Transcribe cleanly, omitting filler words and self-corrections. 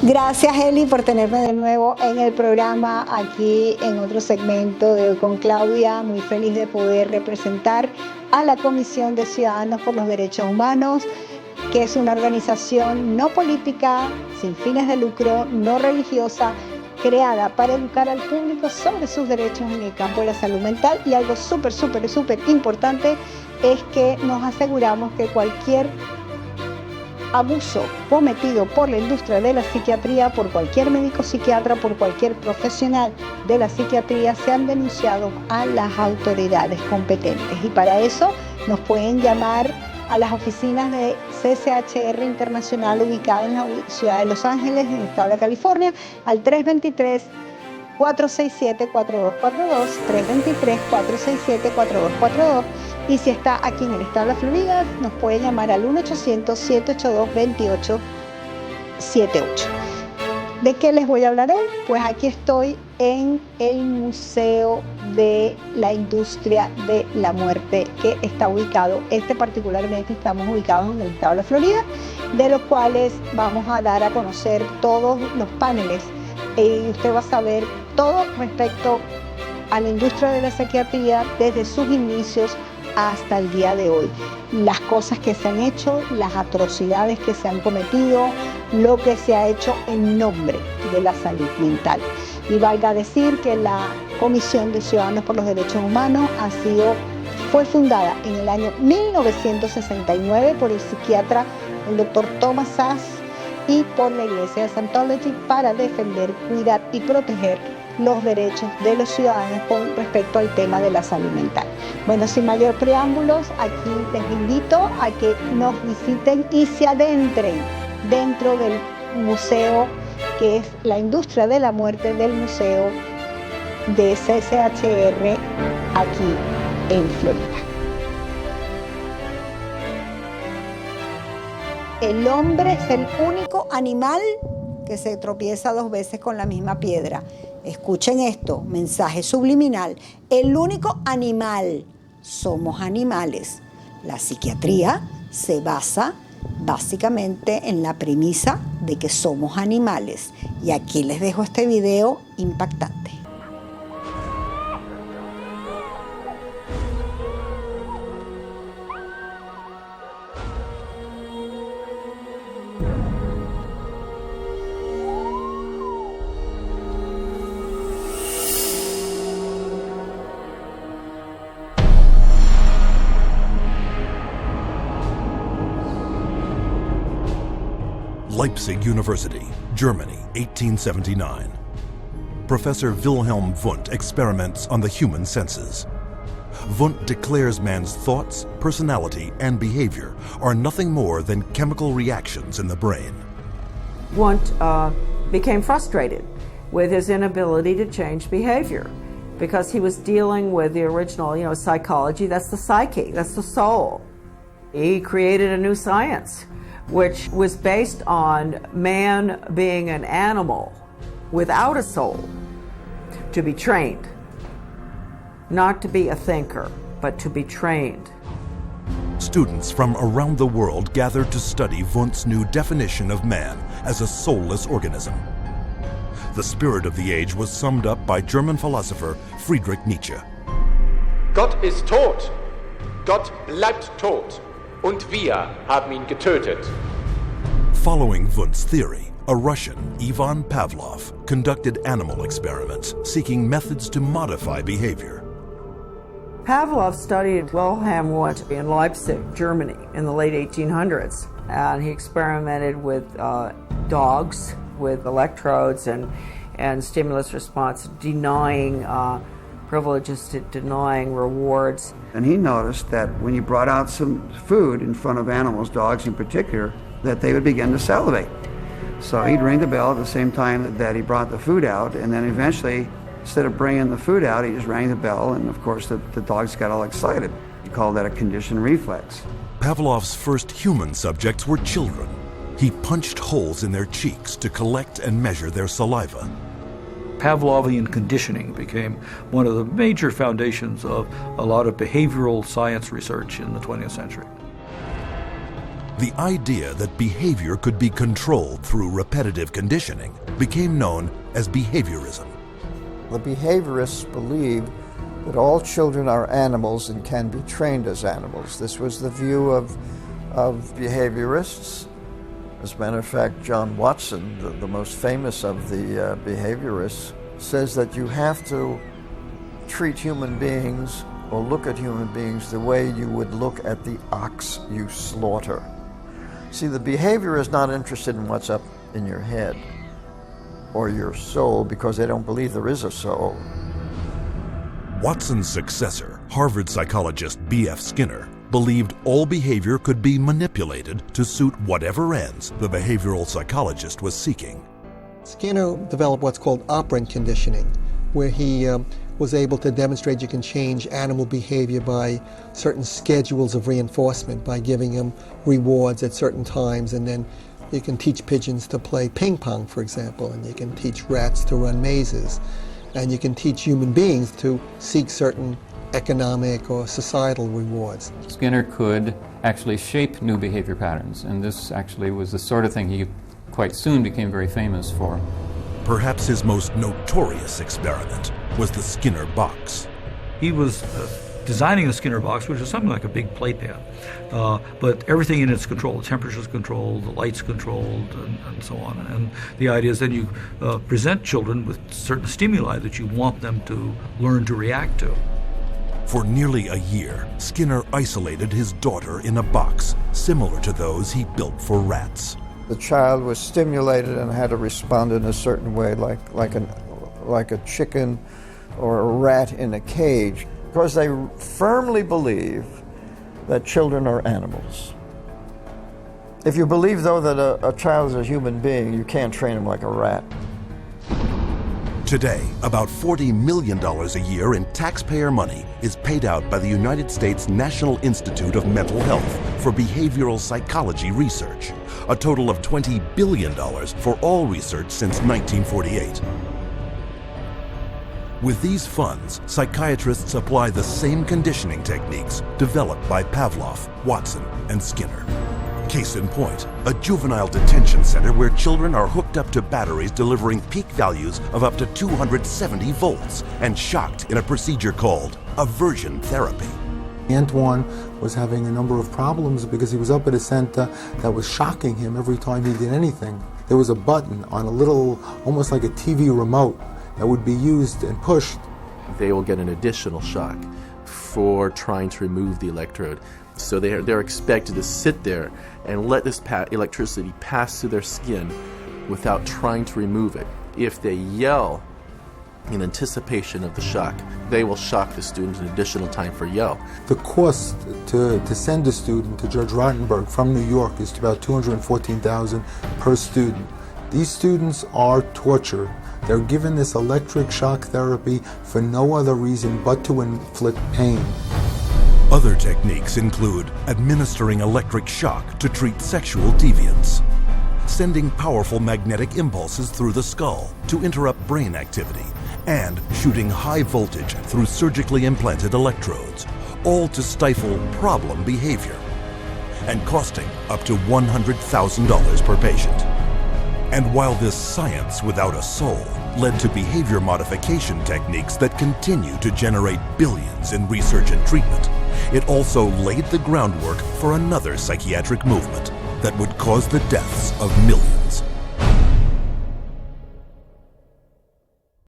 Gracias, Eli, por tenerme de nuevo en el programa, aquí en otro segmento de Hoy con Claudia. Muy feliz de poder representar a la Comisión de Ciudadanos por los Derechos Humanos, que es una organización no política, sin fines de lucro, no religiosa, creada para educar al público sobre sus derechos en el campo de la salud mental. Y algo súper importante es que nos aseguramos que cualquier abuso cometido por la industria de la psiquiatría, por cualquier médico psiquiatra, por cualquier profesional de la psiquiatría, sean denunciados a las autoridades competentes. Y para eso nos pueden llamar a las oficinas de CCHR Internacional ubicada en la ciudad de Los Ángeles, en el estado de California, al 323-467-4242, 323-467-4242. Y si está aquí en el estado de la Florida, nos puede llamar al 1-800-782-2878. ¿De qué les voy a hablar hoy? Pues aquí estoy en el Museo de la Industria de la Muerte, que está ubicado, particularmente estamos ubicados en el estado de la Florida, de los cuales vamos a dar a conocer todos los paneles. Y usted va a saber todo respecto a la industria de la psiquiatría desde sus inicios hasta el día de hoy. Las cosas que se han hecho, las atrocidades que se han cometido, lo que se ha hecho en nombre de la salud mental. Y valga decir que la Comisión de Ciudadanos por los Derechos Humanos fue fundada en el año 1969 por el psiquiatra, el doctor Thomas Sass, y por la Iglesia de Scientology para defender, cuidar y proteger los derechos de los ciudadanos con respecto al tema de la salud mental. Bueno, sin mayor preámbulos, aquí les invito a que nos visiten y se adentren dentro del museo, que es la industria de la muerte del Museo de CCHR aquí en Florida. El hombre es el único animal que se tropieza 2 veces con la misma piedra. Escuchen esto, mensaje subliminal. El único animal, somos animales. La psiquiatría se basa básicamente en la premisa de que somos animales. Y aquí les dejo este video impactante. Leipzig University, Germany, 1879. Professor Wilhelm Wundt experiments on the human senses. Wundt declares man's thoughts, personality, and behavior are nothing more than chemical reactions in the brain. Wundt became frustrated with his inability to change behavior because he was dealing with the original, psychology. That's the psyche, that's the soul. He created a new science, which was based on man being an animal without a soul, to be trained, not to be a thinker, but to be trained. Students from around the world gathered to study Wundt's new definition of man as a soulless organism. The spirit of the age was summed up by German philosopher Friedrich Nietzsche. Gott ist tot, Gott bleibt tot. Und wir haben ihn getötet. Following Wundt's theory, a Russian, Ivan Pavlov, conducted animal experiments seeking methods to modify behavior. Pavlov studied Wilhelm Wundt in Leipzig, Germany, in the late 1800s. And he experimented with dogs with electrodes and stimulus response, denying privileges, to denying rewards. And he noticed that when you brought out some food in front of animals, dogs in particular, that they would begin to salivate. So he'd ring the bell at the same time that he brought the food out, and then eventually, instead of bringing the food out, he just rang the bell, and of course the dogs got all excited. He called that a conditioned reflex. Pavlov's first human subjects were children. He punched holes in their cheeks to collect and measure their saliva. Pavlovian conditioning became one of the major foundations of a lot of behavioral science research in the 20th century. The idea that behavior could be controlled through repetitive conditioning became known as behaviorism. The behaviorists believed that all children are animals and can be trained as animals. This was the view of behaviorists. As a matter of fact, John Watson, the most famous of the behaviorists, says that you have to treat human beings or look at human beings the way you would look at the ox you slaughter. See, the behavior is not interested in what's up in your head or your soul because they don't believe there is a soul. Watson's successor, Harvard psychologist B.F. Skinner, believed all behavior could be manipulated to suit whatever ends the behavioral psychologist was seeking. Skinner developed what's called operant conditioning, where he was able to demonstrate you can change animal behavior by certain schedules of reinforcement, by giving them rewards at certain times, and then you can teach pigeons to play ping pong, for example, and you can teach rats to run mazes, and you can teach human beings to seek certain economic or societal rewards. Skinner could actually shape new behavior patterns, and this actually was the sort of thing he quite soon became very famous for. Perhaps his most notorious experiment was the Skinner box. He was designing the Skinner box, which is something like a big plate pan, but everything in it's controlled. The temperature's controlled, the light's controlled, and so on. And the idea is then you present children with certain stimuli that you want them to learn to react to. For nearly a year, Skinner isolated his daughter in a box similar to those he built for rats. The child was stimulated and had to respond in a certain way, like a chicken or a rat in a cage, because they firmly believe that children are animals. If you believe, though, that a child is a human being, you can't train him like a rat. Today, about $40 million a year in taxpayer money is paid out by the United States National Institute of Mental Health for behavioral psychology research, a total of $20 billion for all research since 1948. With these funds, psychiatrists apply the same conditioning techniques developed by Pavlov, Watson, and Skinner. Case in point, a juvenile detention center where children are hooked up to batteries delivering peak values of up to 270 volts and shocked in a procedure called aversion therapy. Antoine was having a number of problems because he was up at a center that was shocking him every time he did anything. There was a button on a little, almost like a TV remote, that would be used and pushed. They will get an additional shock for trying to remove the electrode. So they're expected to sit there and let this electricity pass through their skin without trying to remove it. If they yell in anticipation of the shock, they will shock the student an additional time for yell. The cost to send a student to Judge Rottenberg from New York is about $214,000 per student. These students are tortured. They're given this electric shock therapy for no other reason but to inflict pain. Other techniques include administering electric shock to treat sexual deviance, sending powerful magnetic impulses through the skull to interrupt brain activity, and shooting high voltage through surgically implanted electrodes, all to stifle problem behavior, and costing up to $100,000 per patient. And while this science without a soul led to behavior modification techniques that continue to generate billions in research and treatment, it also laid the groundwork for another psychiatric movement that would cause the deaths of millions.